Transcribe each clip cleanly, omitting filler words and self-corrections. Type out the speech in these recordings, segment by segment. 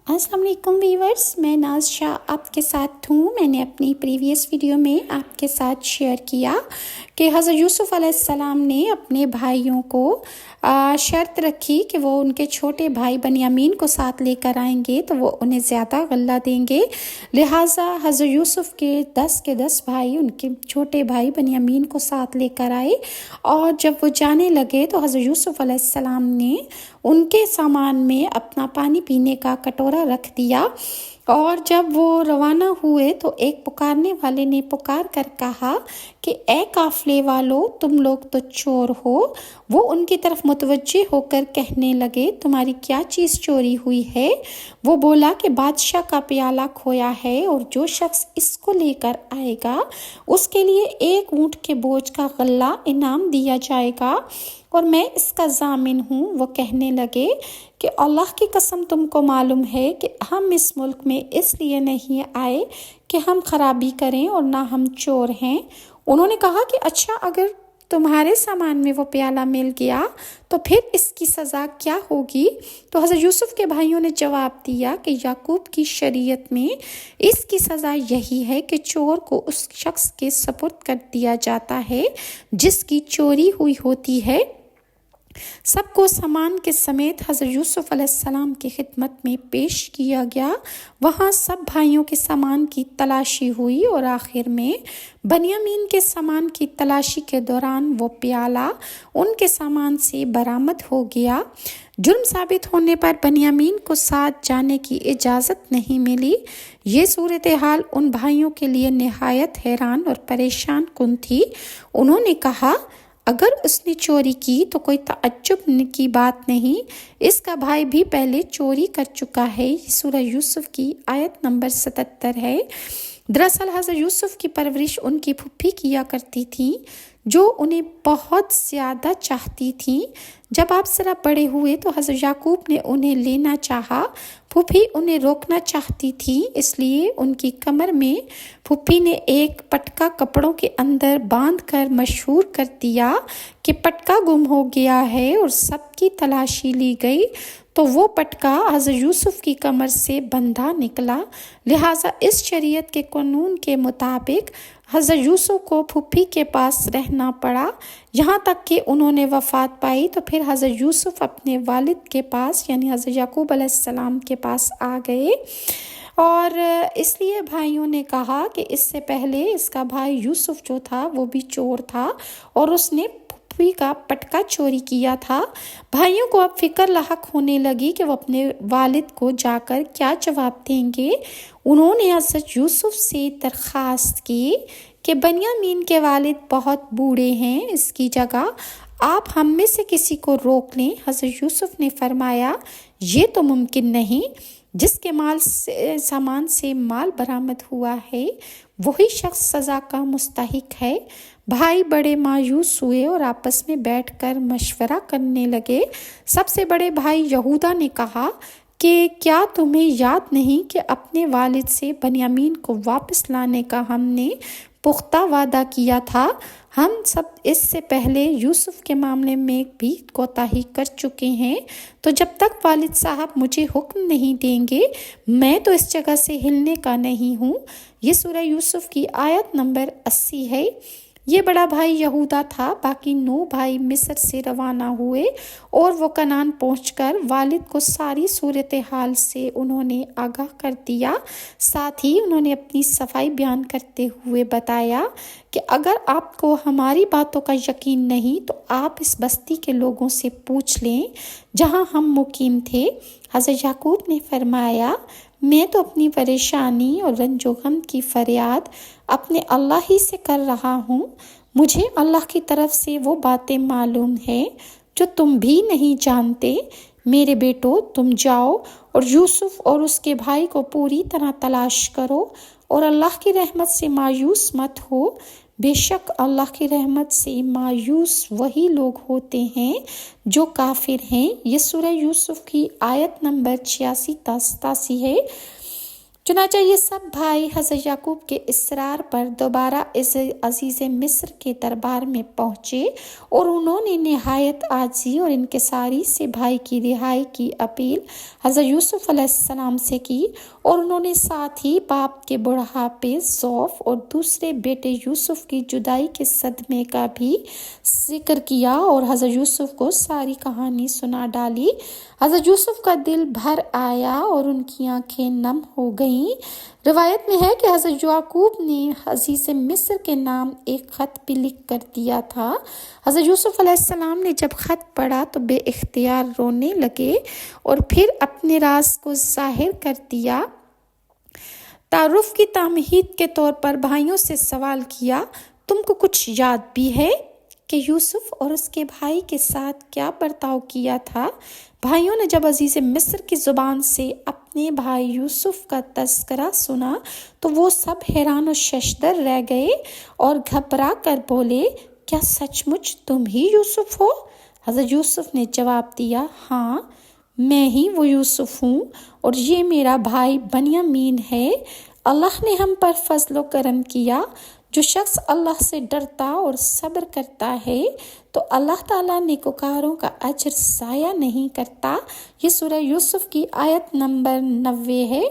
अस्सलाम वालेकुम व्यूवर्स, मैं नाज शाह आपके साथ हूँ। मैंने अपनी प्रीवियस वीडियो में आपके साथ शेयर किया कि हज़रत यूसुफ़ अलैहिस्सलाम ने अपने भाइयों को शर्त रखी कि वो उनके छोटे भाई बनियामीन को साथ लेकर आएंगे तो वो उन्हें ज़्यादा गल्ला देंगे। लिहाजा हज़रत यूसुफ़ के 10 भाई उनके छोटे भाई बनियामीन को साथ लेकर आए और जब वो जाने लगे तो हज़रत यूसुफ़ अलैहिस्सलाम ने उनके सामान में अपना पानी पीने का कटोरा रख दिया और जब वो रवाना हुए तो एक पुकारने वाले ने पुकार कर कहा कि ए काफ़िले वालों, तुम लोग तो चोर हो। वो उनकी तरफ मुतवज्जे होकर कहने लगे, तुम्हारी क्या चीज़ चोरी हुई है? वो बोला कि बादशाह का प्याला खोया है और जो शख्स इसको लेकर आएगा उसके लिए 1 ऊँट के बोझ का गल्ला इनाम दिया जाएगा और मैं इसका ज़ामिन हूँ। वो कहने लगे कि अल्लाह की कसम, तुमको मालूम है कि हम इस मुल्क में इसलिए नहीं आए कि हम खराबी करें और ना हम चोर हैं। उन्होंने कहा कि अच्छा, अगर तुम्हारे सामान में वो प्याला मिल गया तो फिर इसकी सज़ा क्या होगी? तो हज़रत यूसुफ़ के भाइयों ने जवाब दिया कि याकूब की शरीयत में इसकी सज़ा यही है कि चोर को उस शख्स के सपुर्द कर दिया जाता है जिसकी चोरी हुई होती है। सबको सामान के समेत हज़रत यूसुफ़ अलैहिस्सलाम की खिदमत में पेश किया गया। वहाँ सब भाइयों के सामान की तलाशी हुई और आखिर में बनियामीन के सामान की तलाशी के दौरान वो प्याला उनके सामान से बरामद हो गया। जुर्म साबित होने पर बनियामीन को साथ जाने की इजाज़त नहीं मिली। ये सूरत हाल उन भाइयों के लिए निहायत हैरान और परेशान कुन थी। उन्होंने कहा, अगर उसने चोरी की तो कोई तअज्जुब की बात नहीं, इसका भाई भी पहले चोरी कर चुका है। ये सूरह यूसुफ की आयत नंबर 77 है। दरअसल हज़रत यूसुफ की परवरिश उनकी फूफी किया करती थी जो उन्हें बहुत ज़्यादा चाहती थी। जब आप ज़रा बड़े हुए तो हज़रत याकूब ने उन्हें लेना चाहा। फूफी उन्हें रोकना चाहती थी, इसलिए उनकी कमर में फूफी ने एक पटका कपड़ों के अंदर बांधकर मशहूर कर दिया कि पटका गुम हो गया है और सबकी तलाशी ली गई तो वो पटका हज़रत यूसुफ की कमर से बंधा निकला। लिहाजा इस शरीयत के कानून के मुताबिक हज़रत यूसुफ को फूफी के पास रहना पड़ा यहाँ तक कि उन्होंने वफ़ात पाई। तो फिर हज़रत यूसुफ अपने वालिद के पास यानी हज़रत याकूब अलैहिस्सलाम के पास आ गए और इसलिए भाइयों ने कहा कि इससे पहले इसका भाई यूसुफ जो था वो भी चोर था और उसने फूफी का पटका चोरी किया था। भाइयों को अब फिक्र लाहक होने लगी कि वो अपने वालिद को जाकर क्या जवाब देंगे। उन्होंने हज़रत यूसुफ से दरख्वास्त की कि बनियामीन के वालिद बहुत बूढ़े हैं, इसकी जगह आप हम में से किसी को रोक लें। हज़रत यूसुफ ने फरमाया, ये तो मुमकिन नहीं। जिसके सामान से माल बरामद हुआ है वही शख्स सज़ा का मुस्तहिक है। भाई बड़े मायूस हुए और आपस में बैठकर मशवरा करने लगे। सबसे बड़े भाई यहूदा ने कहा कि क्या तुम्हें याद नहीं कि अपने वालिद से बनियामीन को वापस लाने का हमने पुख्ता वादा किया था। हम सब इससे पहले यूसुफ के मामले में भी कोताही कर चुके हैं, तो जब तक वालिद साहब मुझे हुक्म नहीं देंगे मैं तो इस जगह से हिलने का नहीं हूँ। ये सूरह यूसुफ की आयत नंबर 80 है। ये बड़ा भाई यहूदा था। बाकी 9 भाई मिस्र से रवाना हुए और वो कनान पहुंचकर वालिद को सारी सूरत हाल से उन्होंने आगाह कर दिया। साथ ही उन्होंने अपनी सफाई बयान करते हुए बताया कि अगर आपको हमारी बातों का यकीन नहीं तो आप इस बस्ती के लोगों से पूछ लें जहां हम मुकीम थे। हज़रत याकूब ने फरमाया, मैं तो अपनी परेशानी और रंजो गम की फरियाद अपने अल्लाह ही से कर रहा हूँ। मुझे अल्लाह की तरफ से वो बातें मालूम है जो तुम भी नहीं जानते। मेरे बेटो, तुम जाओ और यूसुफ और उसके भाई को पूरी तरह तलाश करो और अल्लाह की रहमत से मायूस मत हो। बेशक अल्लाह की रहमत से मायूस वही लोग होते हैं जो काफिर हैं। ये सूरह यूसुफ की आयत नंबर 86-87 है। चुनांचे ये सब भाई हज़रत याकूब के इसरार पर दोबारा इस अजीज़ मिस्र के दरबार में पहुँचे और उन्होंने निहायत आजी और इनकिसारी से भाई की रिहाई की अपील हज़रत यूसुफ़ अलैहिस्सलाम से की और उन्होंने साथ ही बाप के बुढ़ापे ज़ौफ़ और दूसरे बेटे यूसुफ़ की जुदाई के सदमे का भी जिक्र किया और हज़रत यूसुफ़ को सारी कहानी सुना डाली। हज़रत यूसुफ़ का दिल भर आया और उनकी आंखें नम हो गईं। रिवायत में है कि हज़रत याकूब ने अज़ीज़ मिस्र के नाम एक ख़त भी लिख कर दिया था। हज़रत यूसुफ़ अलैहिस्सलाम ने जब ख़त पढ़ा तो बेइख्तियार रोने लगे और फिर अपने राज को ज़ाहिर कर दिया। तारुफ की तामहीद के तौर पर भाइयों से सवाल किया, तुमको कुछ याद भी है कि यूसुफ़ और उसके भाई के साथ क्या बर्ताव किया था? भाइयों ने जब अज़ीज़ मिस्र की ज़ुबान से अपने भाई यूसुफ़ का तज़किरा सुना तो वो सब हैरान और शशदर रह गए और घबरा कर बोले, क्या सचमुच तुम ही यूसुफ़ हो? हज़रत यूसुफ़ ने जवाब दिया, हाँ मैं ही वो यूसुफ़ हूँ और ये मेरा भाई बनियामीन है। अल्लाह ने हम पर फज़ल व करम किया। जो शख्स अल्लाह से डरता और सब्र करता है तो अल्लाह ताला नेकोकारों का अजर ज़ाया नहीं करता। ये सूरह यूसुफ़ की आयत नंबर 90 है।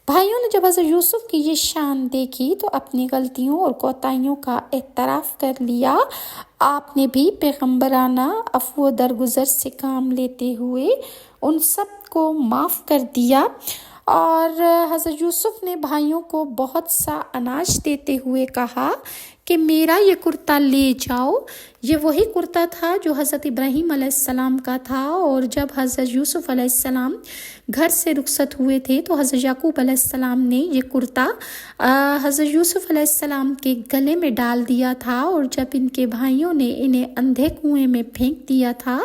भाइयों ने जब हज़रत यूसुफ़ की ये शान देखी तो अपनी गलतियों और कोताहियों का एतराफ़ कर लिया। आपने भी पैगम्बराना अफ़्व दरगुज़र से काम लेते हुए उन सब को माफ़ कर दिया और हज़रत यूसुफ़ ने भाइयों को बहुत सा अनाज देते हुए कहा कि मेरा ये कुर्ता ले जाओ। ये वही कुर्ता था जो हज़रत इब्राहीम अलैहिस्सलाम का था और जब हज़रत यूसुफ़ अलैहिस्सलाम घर से रुखसत हुए थे तो हज़रत याकूब अलैहिस्सलाम ने ये कुर्ता हज़रत यूसुफ़ अलैहिस्सलाम के गले में डाल दिया था और जब इनके भाइयों ने इन्हें अंधे कुएं में फेंक दिया था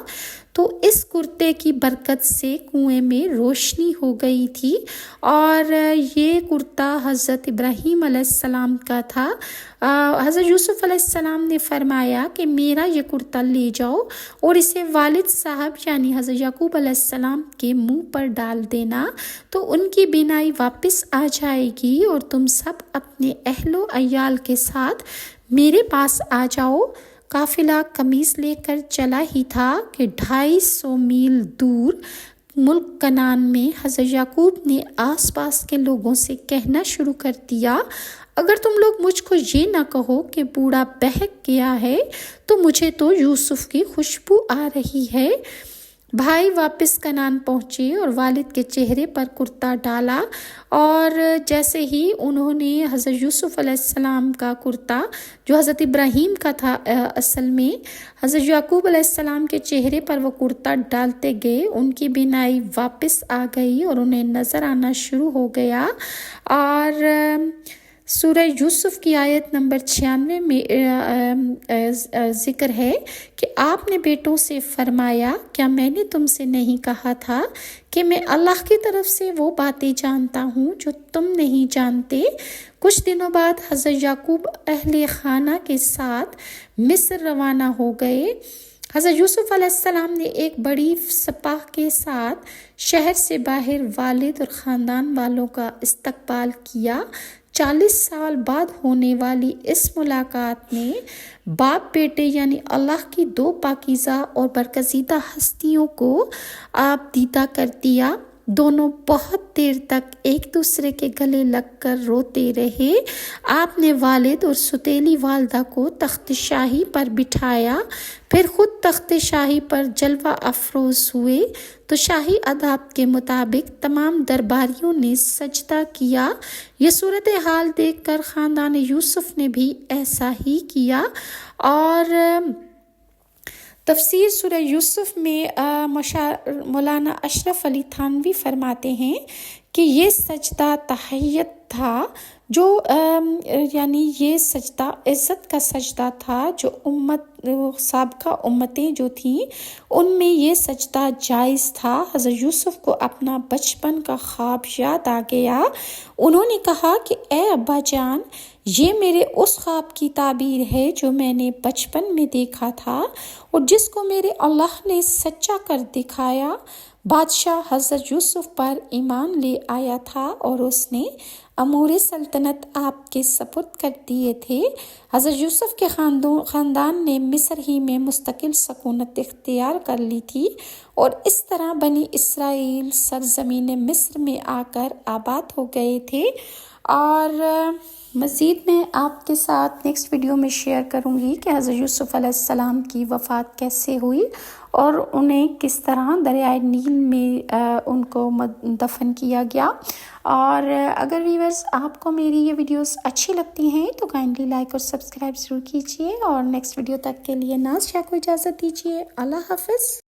तो इस कुर्ते की बरकत से कुएं में रोशनी हो गई थी और ये कुर्ता हज़रत इब्राहीम अलैहिस्सलाम का था। हज़रत यूसुफ़ अलैहिस्सलाम ने फरमाया कि मेरा ये कुर्ता ले जाओ और इसे वालिद साहब यानी हज़रत याकूब अलैहिस्सलाम के मुंह पर डाल देना तो उनकी बीनाई वापस आ जाएगी और तुम सब अपने अहलो अयाल के साथ मेरे पास आ जाओ। काफिला कमीज़ लेकर चला ही था कि 250 मील दूर मुल्क कनान में हज़रत याकूब ने आसपास के लोगों से कहना शुरू कर दिया, अगर तुम लोग मुझको ये ना कहो कि बूढ़ा बहक गया है तो मुझे तो यूसुफ़ की खुशबू आ रही है। भाई वापस कनान पहुँचे और वालिद के चेहरे पर कुर्ता डाला और जैसे ही उन्होंने हज़रत यूसुफ़ अलैहिस्सलाम का कुर्ता जो हज़रत इब्राहीम का था असल में हज़रत याकूब अलैहिस्सलाम के चेहरे पर वो कुर्ता डालते गए, उनकी बीनाई वापस आ गई और उन्हें नज़र आना शुरू हो गया। और सूरह यूसुफ़ की आयत नंबर 96 में ज़िक्र है कि आपने बेटों से फरमाया, क्या मैंने तुमसे नहीं कहा था कि मैं अल्लाह की तरफ से वो बातें जानता हूँ जो तुम नहीं जानते। कुछ दिनों बाद हज़रत याकूब अहले खाना के साथ मिस्र रवाना हो गए। हज़रत यूसुफ़ अलैहिस्सलाम ने एक बड़ी सपाह के साथ शहर से बाहर वालिद और ख़ानदान वालों का इस्तकबाल किया। 40 साल बाद होने वाली इस मुलाकात ने बाप बेटे यानी अल्लाह की दो पाकीज़ा और बरगज़ीदा हस्तियों को आप दीदा कर दिया। दोनों बहुत देर तक एक दूसरे के गले लगकर रोते रहे। आपने वालिद और सुतेली वालदा को तख्त शाही पर बिठाया, फिर खुद तख्त शाही पर जलवा अफरोज़ हुए तो शाही अदाब के मुताबिक तमाम दरबारियों ने सजदा किया। ये सूरत हाल देखकर ख़ानदान यूसुफ़ ने भी ऐसा ही किया। और तफसीर सूरह यूसुफ़ में मौलाना अशरफ अली थानवी फरमाते हैं कि ये सजदा तहय्यत था जो यानी ये सजदा इज़्ज़त का सजदा था जो उम्मत साबका उम्मतें जो थीं उनमें ये सजदा जायज़ था। हज़रत यूसुफ़ को अपना बचपन का ख्वाब याद आ गया। उन्होंने कहा कि ए अब्बा जान, ये मेरे उस ख्वाब की ताबीर है जो मैंने बचपन में देखा था और जिसको मेरे अल्लाह ने सच्चा कर दिखाया। بادشاہ حضرت یوسف پر ایمان لے آیا تھا اور اس نے امور سلطنت آپ کے سپرد کر دیے تھے۔ حضرت یوسف کے خاندان نے مصر ہی میں مستقل سکونت اختیار کر لی تھی اور اس طرح بنی اسرائیل سرزمین مصر میں آ کر آباد ہو گئے تھے۔ اور مزید میں آپ کے ساتھ نیکسٹ ویڈیو میں شیئر کروں گی کہ حضرت یوسف علیہ السلام کی وفات کیسے ہوئی اور انہیں کس طرح دریائے نیل میں ان کو دفن کیا گیا۔ اور اگر ویورز آپ کو میری یہ ویڈیوز اچھی لگتی ہیں تو کائنڈلی لائک اور سبسکرائب ضرور کیجیے، اور نیکسٹ ویڈیو تک کے لیے ناز شاہ کو اجازت دیجیے۔ اللہ حافظ۔